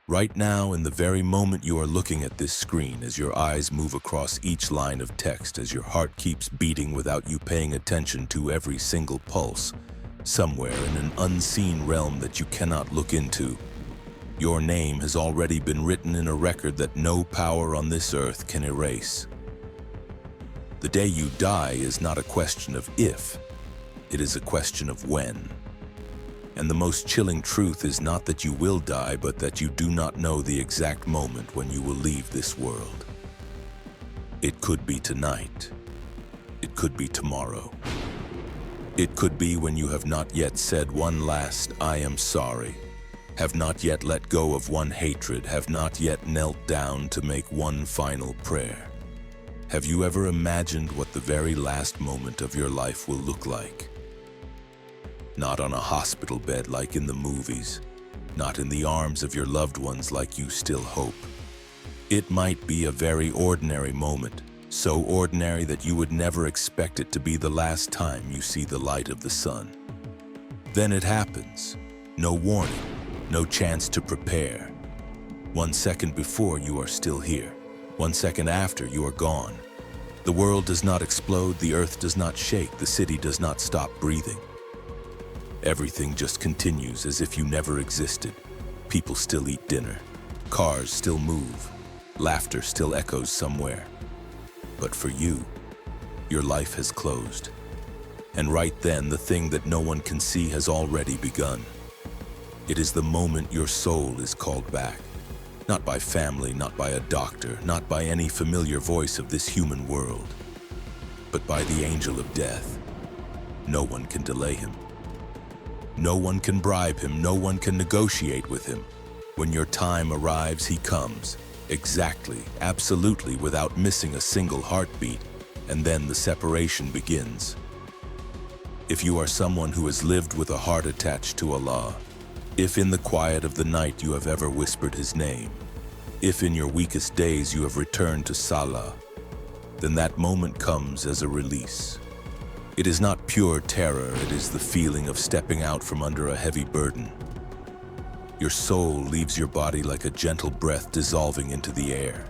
Right now, in the very moment you are looking at this screen, as your eyes move across each line of text, as your heart keeps beating without you paying attention to every single pulse, somewhere in an unseen realm that you cannot look into, your name has already been written in a record that no power on this earth can erase. The day you die is not a question of if, it is a question of when. And the most chilling truth is not that you will die, but that you do not know the exact moment when you will leave this world. It could be tonight. It could be tomorrow. It could be when you have not yet said one last "I am sorry," have not yet let go of one hatred, have not yet knelt down to make one final prayer. Have you ever imagined what the very last moment of your life will look like? Not on a hospital bed like in the movies, not in the arms of your loved ones like you still hope. It might be a very ordinary moment, so ordinary that you would never expect it to be the last time you see the light of the sun. Then it happens. No warning, no chance to prepare. 1 second before, you are still here. 1 second after, you are gone. The world does not explode, the earth does not shake, the city does not stop breathing. Everything just continues as if you never existed. People still eat dinner. Cars still move. Laughter still echoes somewhere. But for you, your life has closed. And right then, the thing that no one can see has already begun. It is the moment your soul is called back. Not by family, not by a doctor, not by any familiar voice of this human world, but by the angel of death. No one can delay him. No one can bribe him, no one can negotiate with him. When your time arrives, he comes, exactly, absolutely, without missing a single heartbeat, and then the separation begins. If you are someone who has lived with a heart attached to Allah, if in the quiet of the night you have ever whispered his name, if in your weakest days you have returned to Salah, then that moment comes as a release. It is not pure terror, it is the feeling of stepping out from under a heavy burden. Your soul leaves your body like a gentle breath dissolving into the air.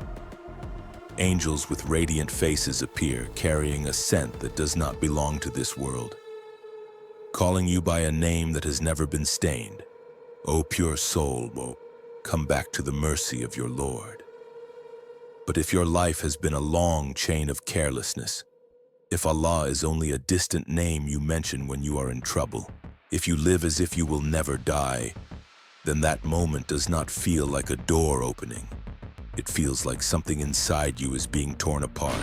Angels with radiant faces appear, carrying a scent that does not belong to this world, calling you by a name that has never been stained. O pure soul, come back to the mercy of your Lord. But if your life has been a long chain of carelessness, if Allah is only a distant name you mention when you are in trouble, if you live as if you will never die, then that moment does not feel like a door opening. It feels like something inside you is being torn apart.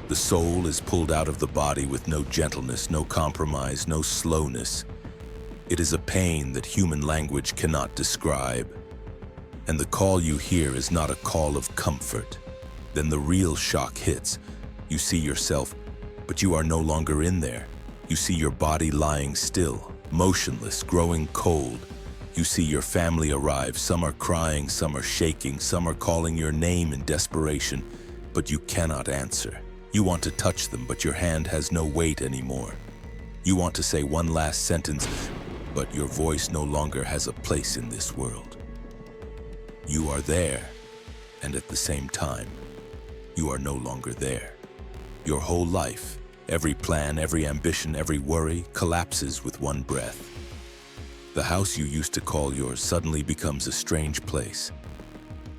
The soul is pulled out of the body with no gentleness, no compromise, no slowness. It is a pain that human language cannot describe. And the call you hear is not a call of comfort. Then the real shock hits. You see yourself, but you are no longer in there. You see your body lying still, motionless, growing cold. You see your family arrive. Some are crying, some are shaking, some are calling your name in desperation, but you cannot answer. You want to touch them, but your hand has no weight anymore. You want to say one last sentence, but your voice no longer has a place in this world. You are there, and at the same time, you are no longer there. Your whole life, every plan, every ambition, every worry collapses with one breath. The house you used to call yours suddenly becomes a strange place.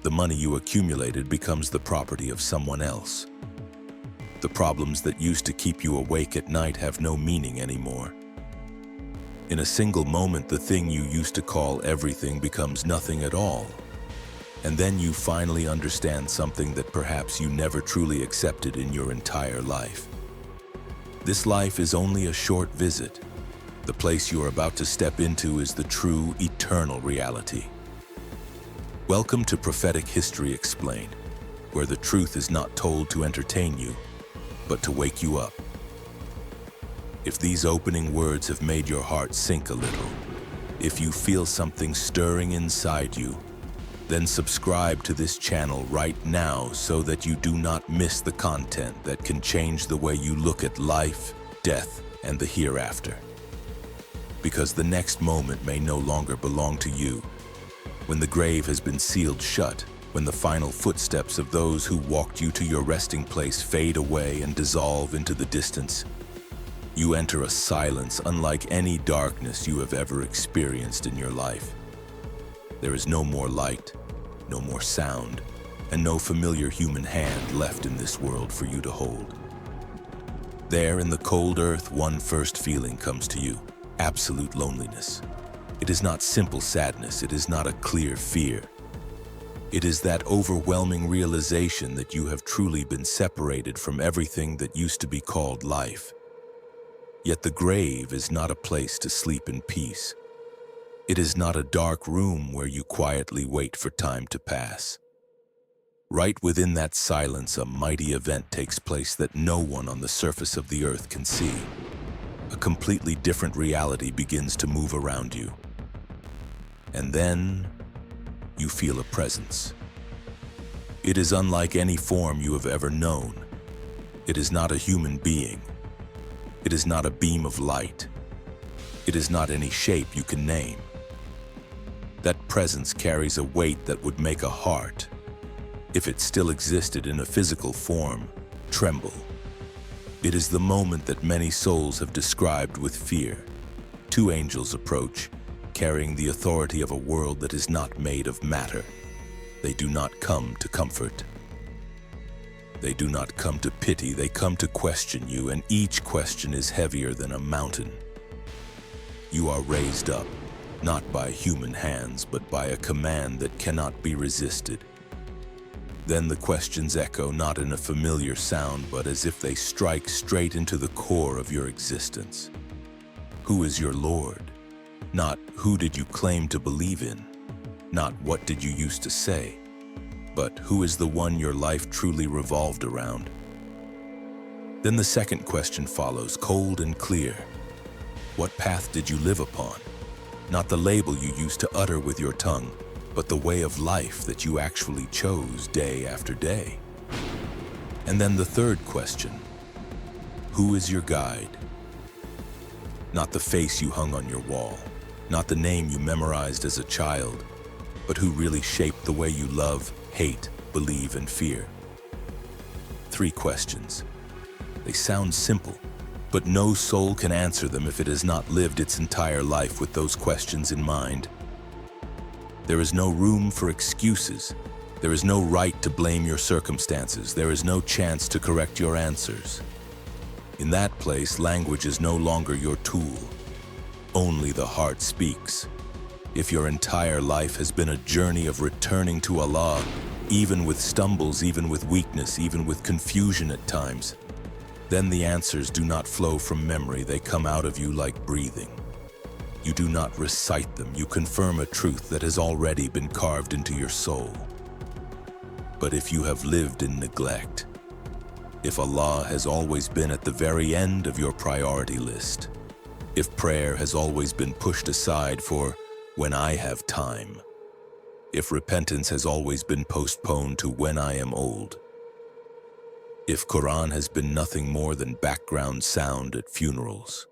The money you accumulated becomes the property of someone else. The problems that used to keep you awake at night have no meaning anymore. In a single moment, the thing you used to call everything becomes nothing at all. And then you finally understand something that perhaps you never truly accepted in your entire life. This life is only a short visit. The place you are about to step into is the true, eternal reality. Welcome to Prophetic History Explained, where the truth is not told to entertain you, but to wake you up. If these opening words have made your heart sink a little, if you feel something stirring inside you, then subscribe to this channel right now so that you do not miss the content that can change the way you look at life, death, and the hereafter. Because the next moment may no longer belong to you, when the grave has been sealed shut, when the final footsteps of those who walked you to your resting place fade away and dissolve into the distance, you enter a silence unlike any darkness you have ever experienced in your life. There is no more light, no more sound, and no familiar human hand left in this world for you to hold. There in the cold earth, one first feeling comes to you: absolute loneliness. It is not simple sadness, it is not a clear fear. It is that overwhelming realization that you have truly been separated from everything that used to be called life. Yet the grave is not a place to sleep in peace. It is not a dark room where you quietly wait for time to pass. Right within that silence, a mighty event takes place that no one on the surface of the earth can see. A completely different reality begins to move around you. And then you feel a presence. It is unlike any form you have ever known. It is not a human being. It is not a beam of light. It is not any shape you can name. That presence carries a weight that would make a heart, if it still existed in a physical form, tremble. It is the moment that many souls have described with fear. Two angels approach, carrying the authority of a world that is not made of matter. They do not come to comfort. They do not come to pity, they come to question you, and each question is heavier than a mountain. You are raised up, not by human hands, but by a command that cannot be resisted. Then the questions echo not in a familiar sound, but as if they strike straight into the core of your existence. Who is your Lord? Not who did you claim to believe in? Not what did you used to say? But who is the one your life truly revolved around? Then the second question follows, cold and clear. What path did you live upon? Not the label you used to utter with your tongue, but the way of life that you actually chose day after day. And then the third question, who is your guide? Not the face you hung on your wall, not the name you memorized as a child, but who really shaped the way you love, hate, believe, and fear. 3 questions. They sound simple, but no soul can answer them if it has not lived its entire life with those questions in mind. There is no room for excuses. There is no right to blame your circumstances. There is no chance to correct your answers. In that place, language is no longer your tool. Only the heart speaks. If your entire life has been a journey of returning to Allah, even with stumbles, even with weakness, even with confusion at times, then the answers do not flow from memory, they come out of you like breathing. You do not recite them, you confirm a truth that has already been carved into your soul. But if you have lived in neglect, if Allah has always been at the very end of your priority list, if prayer has always been pushed aside for when I have time, if repentance has always been postponed to when I am old, if Quran has been nothing more than background sound at funerals,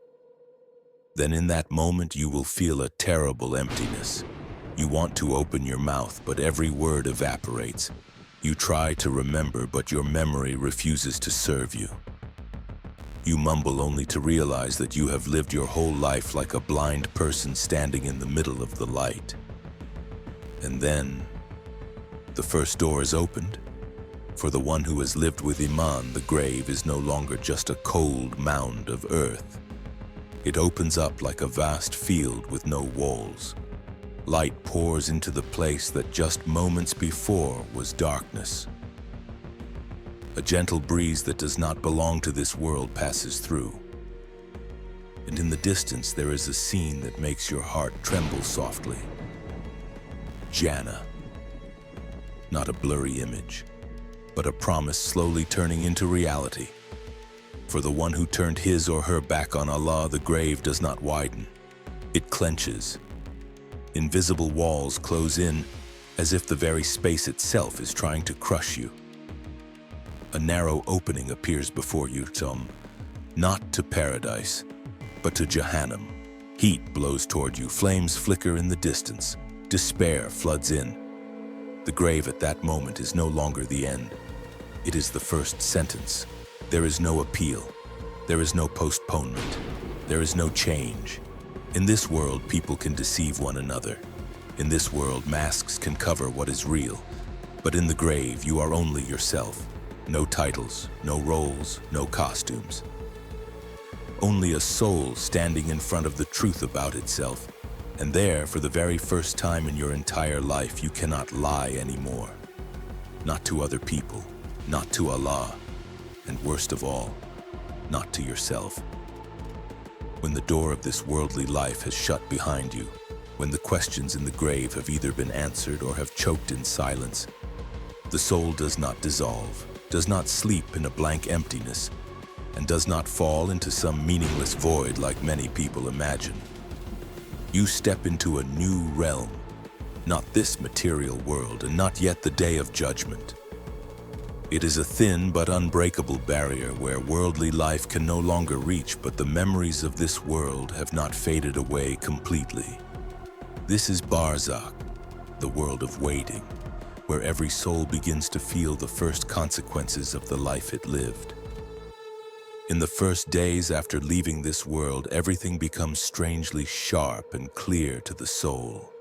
then in that moment you will feel a terrible emptiness. You want to open your mouth, but every word evaporates. You try to remember, but your memory refuses to serve you. You mumble only to realize that you have lived your whole life like a blind person standing in the middle of the light. And then, the first door is opened. For the one who has lived with Iman, the grave is no longer just a cold mound of earth. It opens up like a vast field with no walls. Light pours into the place that just moments before was darkness. A gentle breeze that does not belong to this world passes through. And in the distance there is a scene that makes your heart tremble softly. Jannah. Not a blurry image, but a promise slowly turning into reality. For the one who turned his or her back on Allah, the grave does not widen. It clenches. Invisible walls close in as if the very space itself is trying to crush you. A narrow opening appears before you, not to paradise, but to Jahannam. Heat blows toward you, flames flicker in the distance. Despair floods in. The grave at that moment is no longer the end. It is the first sentence. There is no appeal. There is no postponement. There is no change. In this world, people can deceive one another. In this world, masks can cover what is real. But in the grave, you are only yourself. No titles, no roles, no costumes. Only a soul standing in front of the truth about itself. And there, for the very first time in your entire life, you cannot lie anymore. Not to other people, not to Allah, and worst of all, not to yourself. When the door of this worldly life has shut behind you, when the questions in the grave have either been answered or have choked in silence, the soul does not dissolve, does not sleep in a blank emptiness, and does not fall into some meaningless void like many people imagine. You step into a new realm, not this material world, and not yet the day of judgment. It is a thin but unbreakable barrier where worldly life can no longer reach, but the memories of this world have not faded away completely. This is Barzakh, the world of waiting, where every soul begins to feel the first consequences of the life it lived. In the first days after leaving this world, everything becomes strangely sharp and clear to the soul.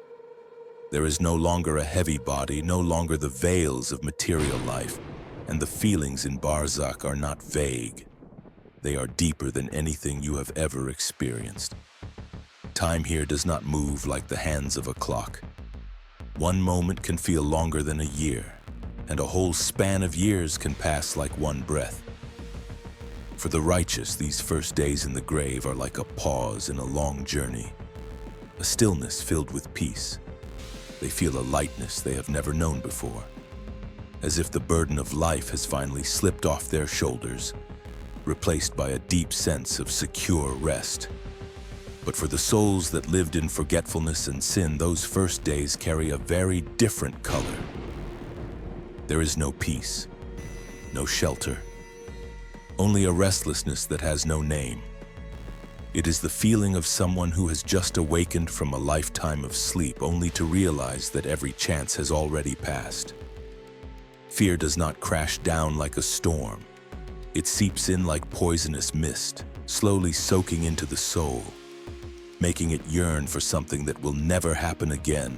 There is no longer a heavy body, no longer the veils of material life, and the feelings in Barzakh are not vague. They are deeper than anything you have ever experienced. Time here does not move like the hands of a clock. One moment can feel longer than a year, and a whole span of years can pass like one breath. For the righteous, these first days in the grave are like a pause in a long journey, a stillness filled with peace. They feel a lightness they have never known before, as if the burden of life has finally slipped off their shoulders, replaced by a deep sense of secure rest. But for the souls that lived in forgetfulness and sin, those first days carry a very different color. There is no peace, no shelter, only a restlessness that has no name. It is the feeling of someone who has just awakened from a lifetime of sleep, only to realize that every chance has already passed. Fear does not crash down like a storm. It seeps in like poisonous mist, slowly soaking into the soul, making it yearn for something that will never happen again.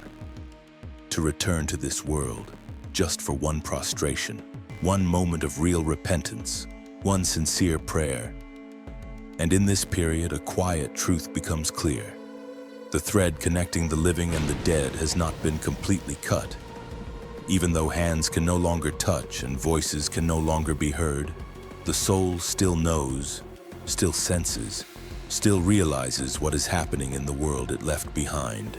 To return to this world, just for one prostration, one moment of real repentance, one sincere prayer. And in this period, a quiet truth becomes clear. The thread connecting the living and the dead has not been completely cut. Even though hands can no longer touch and voices can no longer be heard, the soul still knows, still senses, still realizes what is happening in the world it left behind.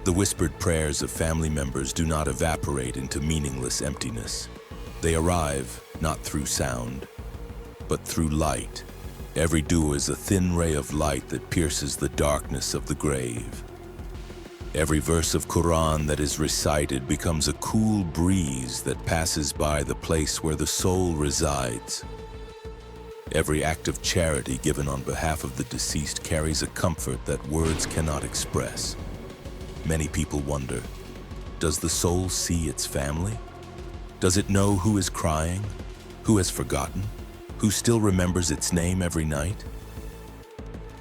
The whispered prayers of family members do not evaporate into meaningless emptiness. They arrive not through sound, but through light. Every dua is a thin ray of light that pierces the darkness of the grave. Every verse of Quran that is recited becomes a cool breeze that passes by the place where the soul resides. Every act of charity given on behalf of the deceased carries a comfort that words cannot express. Many people wonder, does the soul see its family? Does it know who is crying, who has forgotten, who still remembers its name every night?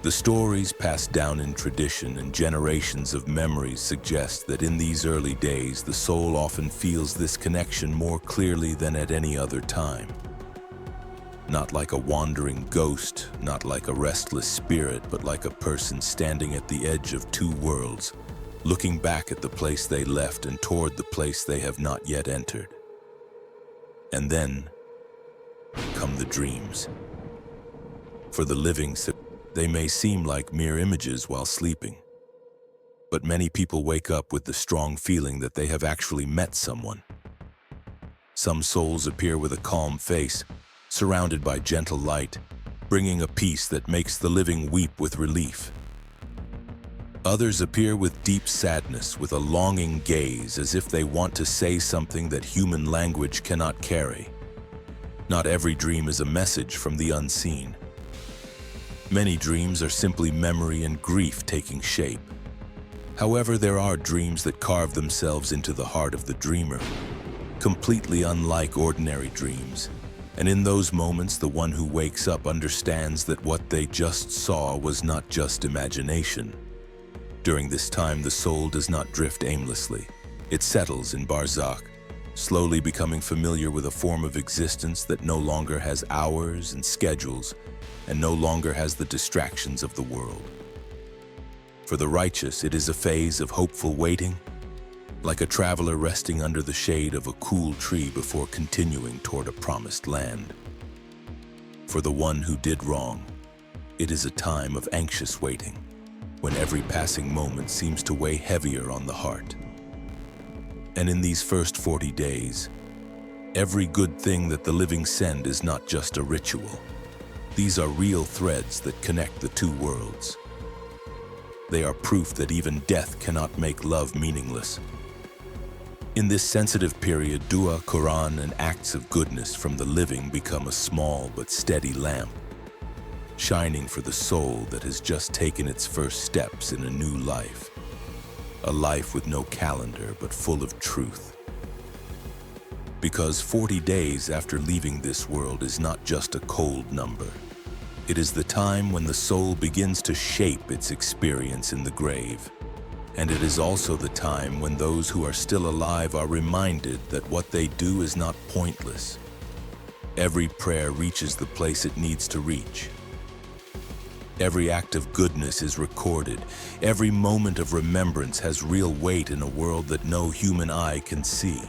The stories passed down in tradition and generations of memories suggest that in these early days, the soul often feels this connection more clearly than at any other time. Not like a wandering ghost, not like a restless spirit, but like a person standing at the edge of two worlds, looking back at the place they left and toward the place they have not yet entered. And then come the dreams. For the living, they may seem like mere images while sleeping. But many people wake up with the strong feeling that they have actually met someone. Some souls appear with a calm face, surrounded by gentle light, bringing a peace that makes the living weep with relief. Others appear with deep sadness, with a longing gaze, as if they want to say something that human language cannot carry. Not every dream is a message from the unseen. Many dreams are simply memory and grief taking shape. However, there are dreams that carve themselves into the heart of the dreamer, completely unlike ordinary dreams. And in those moments, the one who wakes up understands that what they just saw was not just imagination. During this time, the soul does not drift aimlessly. It settles in Barzakh, slowly becoming familiar with a form of existence that no longer has hours and schedules, and no longer has the distractions of the world. For the righteous, it is a phase of hopeful waiting, like a traveler resting under the shade of a cool tree before continuing toward a promised land. For the one who did wrong, it is a time of anxious waiting, when every passing moment seems to weigh heavier on the heart. And in these first 40 days, every good thing that the living send is not just a ritual. These are real threads that connect the two worlds. They are proof that even death cannot make love meaningless. In this sensitive period, dua, Quran, and acts of goodness from the living become a small but steady lamp, shining for the soul that has just taken its first steps in a new life. A life with no calendar, but full of truth. Because 40 days after leaving this world is not just a cold number. It is the time when the soul begins to shape its experience in the grave. And it is also the time when those who are still alive are reminded that what they do is not pointless. Every prayer reaches the place it needs to reach. Every act of goodness is recorded. Every moment of remembrance has real weight in a world that no human eye can see.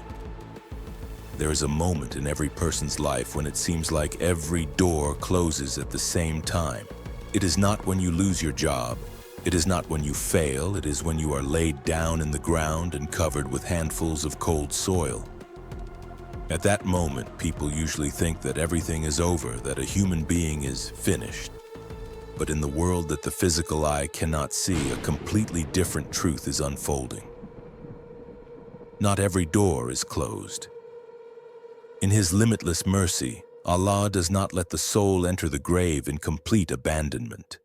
There is a moment in every person's life when it seems like every door closes at the same time. It is not when you lose your job. It is not when you fail. It is when you are laid down in the ground and covered with handfuls of cold soil. At that moment, people usually think that everything is over, that a human being is finished. But in the world that the physical eye cannot see, a completely different truth is unfolding. Not every door is closed. In His limitless mercy, Allah does not let the soul enter the grave in complete abandonment.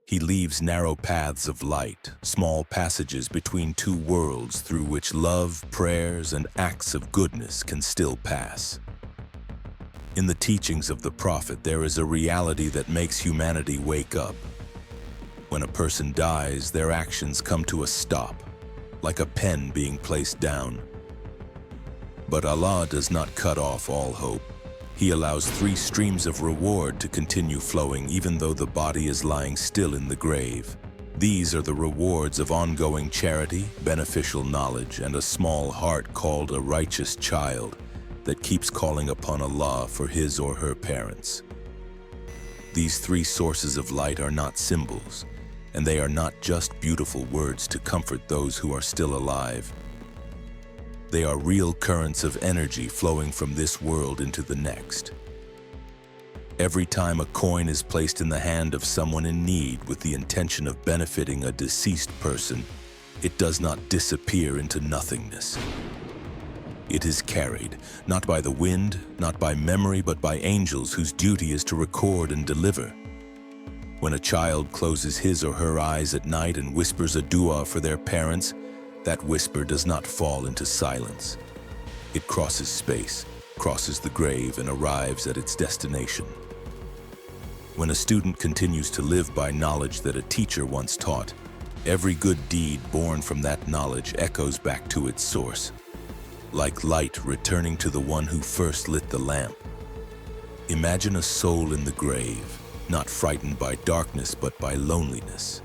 He leaves narrow paths of light, small passages between two worlds through which love, prayers, and acts of goodness can still pass. In the teachings of the Prophet, there is a reality that makes humanity wake up. When a person dies, their actions come to a stop, like a pen being placed down. But Allah does not cut off all hope. He allows 3 streams of reward to continue flowing even though the body is lying still in the grave. These are the rewards of ongoing charity, beneficial knowledge, and a small heart called a righteous child that keeps calling upon Allah for his or her parents. These 3 sources of light are not symbols, and they are not just beautiful words to comfort those who are still alive. They are real currents of energy flowing from this world into the next. Every time a coin is placed in the hand of someone in need with the intention of benefiting a deceased person, it does not disappear into nothingness. It is carried, not by the wind, not by memory, but by angels whose duty is to record and deliver. When a child closes his or her eyes at night and whispers a dua for their parents, that whisper does not fall into silence. It crosses space, crosses the grave, and arrives at its destination. When a student continues to live by knowledge that a teacher once taught, every good deed born from that knowledge echoes back to its source, like light returning to the one who first lit the lamp. Imagine a soul in the grave, not frightened by darkness but by loneliness,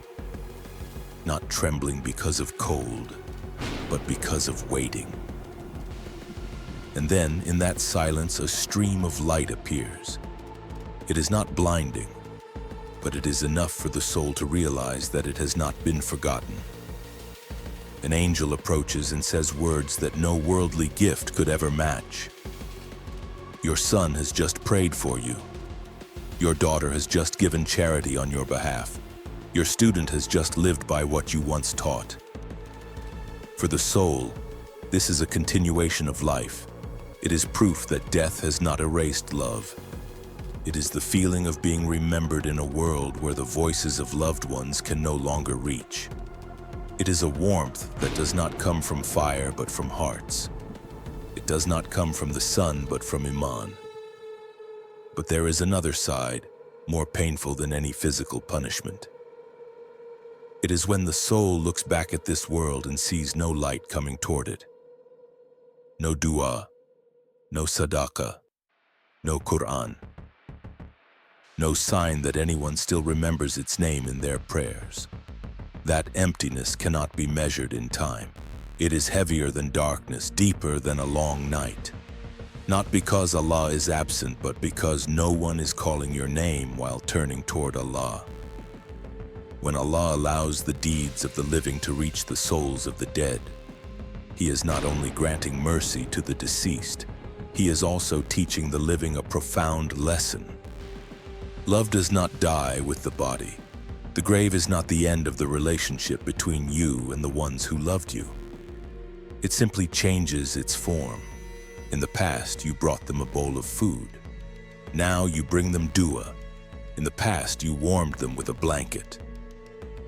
not trembling because of cold, but because of waiting. And then, in that silence, a stream of light appears. It is not blinding, but it is enough for the soul to realize that it has not been forgotten. An angel approaches and says words that no worldly gift could ever match. Your son has just prayed for you. Your daughter has just given charity on your behalf. Your student has just lived by what you once taught. For the soul, this is a continuation of life. It is proof that death has not erased love. It is the feeling of being remembered in a world where the voices of loved ones can no longer reach. It is a warmth that does not come from fire but from hearts. It does not come from the sun but from Iman. But there is another side, more painful than any physical punishment. It is when the soul looks back at this world and sees no light coming toward it. No dua, no sadaqah, no Quran. No sign that anyone still remembers its name in their prayers. That emptiness cannot be measured in time. It is heavier than darkness, deeper than a long night. Not because Allah is absent, but because no one is calling your name while turning toward Allah. When Allah allows the deeds of the living to reach the souls of the dead, He is not only granting mercy to the deceased, He is also teaching the living a profound lesson. Love does not die with the body. The grave is not the end of the relationship between you and the ones who loved you. It simply changes its form. In the past, you brought them a bowl of food. Now you bring them dua. In the past, you warmed them with a blanket.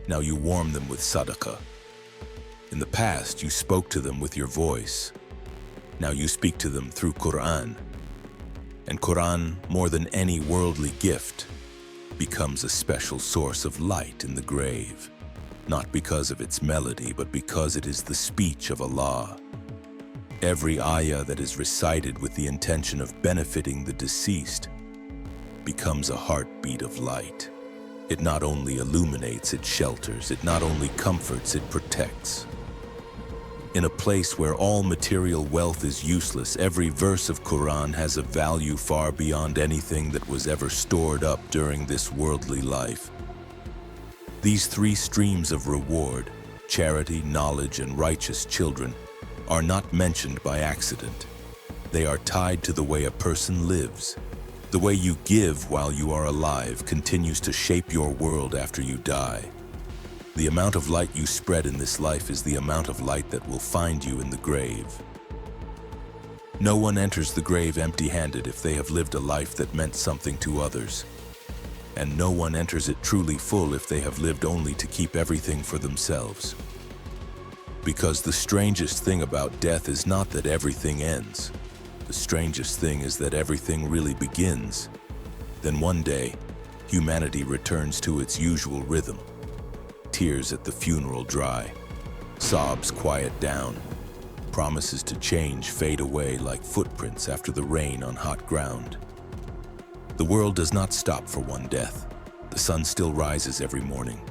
Now you warm them with sadaqah. In the past, you spoke to them with your voice. Now you speak to them through Quran. And Quran, more than any worldly gift, becomes a special source of light in the grave, not because of its melody, but because it is the speech of Allah. Every ayah that is recited with the intention of benefiting the deceased becomes a heartbeat of light. It not only illuminates, it shelters. It not only comforts, it protects. In a place where all material wealth is useless, every verse of Quran has a value far beyond anything that was ever stored up during this worldly life. These three streams of reward, charity, knowledge, and righteous children, are not mentioned by accident. They are tied to the way a person lives. The way you give while you are alive continues to shape your world after you die. The amount of light you spread in this life is the amount of light that will find you in the grave. No one enters the grave empty-handed if they have lived a life that meant something to others. And no one enters it truly full if they have lived only to keep everything for themselves. Because the strangest thing about death is not that everything ends. The strangest thing is that everything really begins. Then one day, humanity returns to its usual rhythm. Tears at the funeral dry, sobs quiet down, promises to change fade away like footprints after the rain on hot ground. The world does not stop for one death. The sun still rises every morning.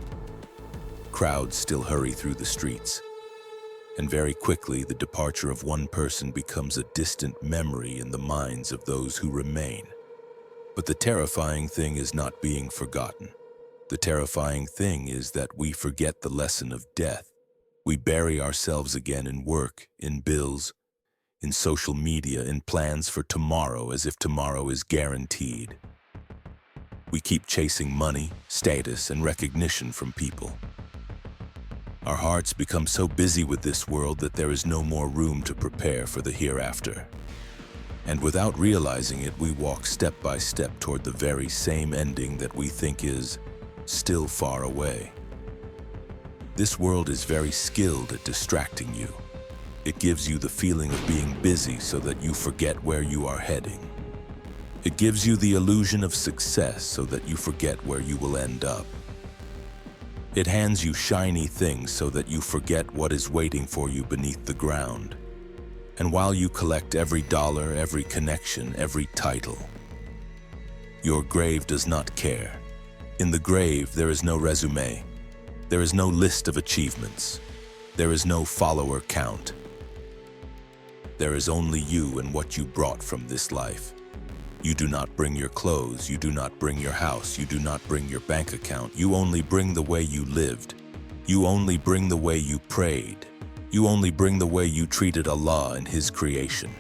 Crowds still hurry through the streets. And very quickly, the departure of one person becomes a distant memory in the minds of those who remain. But the terrifying thing is not being forgotten. The terrifying thing is that we forget the lesson of death. We bury ourselves again in work, in bills, in social media, in plans for tomorrow as if tomorrow is guaranteed. We keep chasing money, status, and recognition from people. Our hearts become so busy with this world that there is no more room to prepare for the hereafter. And without realizing it, we walk step by step toward the very same ending that we think is still far away. This world is very skilled at distracting you. It gives you the feeling of being busy so that you forget where you are heading. It gives you the illusion of success so that you forget where you will end up. It hands you shiny things so that you forget what is waiting for you beneath the ground. And while you collect every dollar, every connection, every title, your grave does not care. In the grave, there is no resume. There is no list of achievements. There is no follower count. There is only you and what you brought from this life. You do not bring your clothes. You do not bring your house. You do not bring your bank account. You only bring the way you lived. You only bring the way you prayed. You only bring the way you treated Allah and His creation.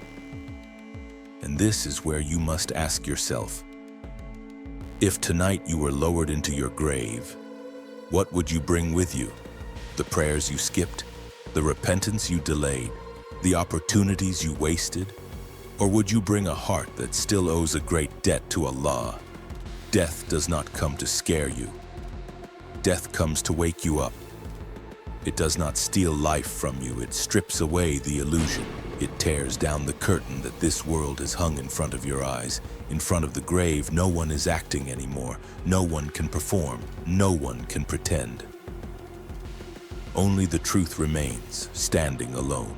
And this is where you must ask yourself, if tonight you were lowered into your grave, what would you bring with you? The prayers you skipped? The repentance you delayed? The opportunities you wasted? Or would you bring a heart that still owes a great debt to Allah? Death does not come to scare you. Death comes to wake you up. It does not steal life from you, it strips away the illusion. It tears down the curtain that this world has hung in front of your eyes. In front of the grave, no one is acting anymore. No one can perform. No one can pretend. Only the truth remains, standing alone.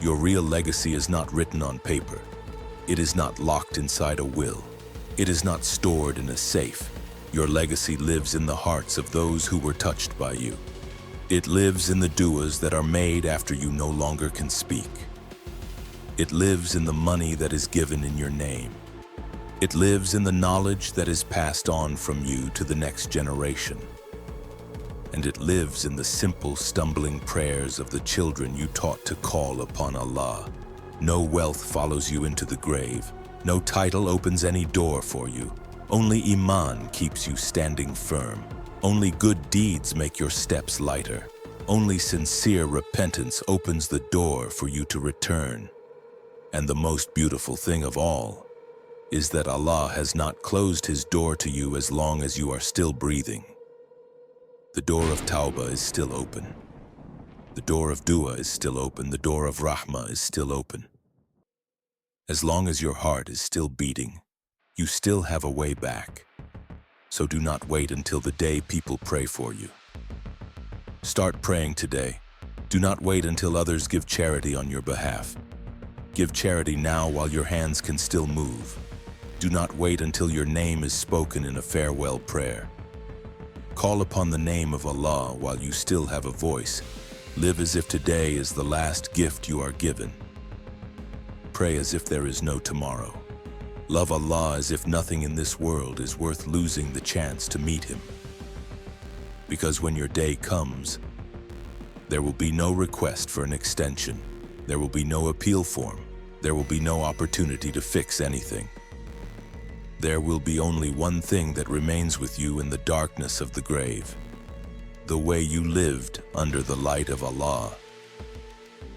Your real legacy is not written on paper. It is not locked inside a will. It is not stored in a safe. Your legacy lives in the hearts of those who were touched by you. It lives in the du'as that are made after you no longer can speak. It lives in the money that is given in your name. It lives in the knowledge that is passed on from you to the next generation. And it lives in the simple, stumbling prayers of the children you taught to call upon Allah. No wealth follows you into the grave. No title opens any door for you. Only Iman keeps you standing firm. Only good deeds make your steps lighter. Only sincere repentance opens the door for you to return. And the most beautiful thing of all is that Allah has not closed His door to you as long as you are still breathing. The door of Tawbah is still open. The door of Dua is still open. The door of Rahmah is still open. As long as your heart is still beating, you still have a way back. So do not wait until the day people pray for you. Start praying today. Do not wait until others give charity on your behalf. Give charity now while your hands can still move. Do not wait until your name is spoken in a farewell prayer. Call upon the name of Allah while you still have a voice. Live as if today is the last gift you are given. Pray as if there is no tomorrow. Love Allah as if nothing in this world is worth losing the chance to meet Him. Because when your day comes, there will be no request for an extension. There will be no appeal form. There will be no opportunity to fix anything. There will be only one thing that remains with you in the darkness of the grave: the way you lived under the light of Allah.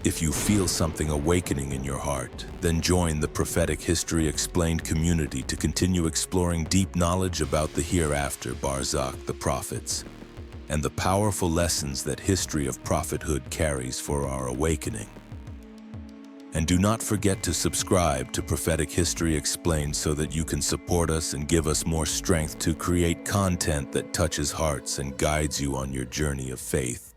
If you feel something awakening in your heart, then join the Prophetic History Explained community to continue exploring deep knowledge about the hereafter, Barzakh, the prophets, and the powerful lessons that history of prophethood carries for our awakening. And do not forget to subscribe to Prophetic History Explained so that you can support us and give us more strength to create content that touches hearts and guides you on your journey of faith.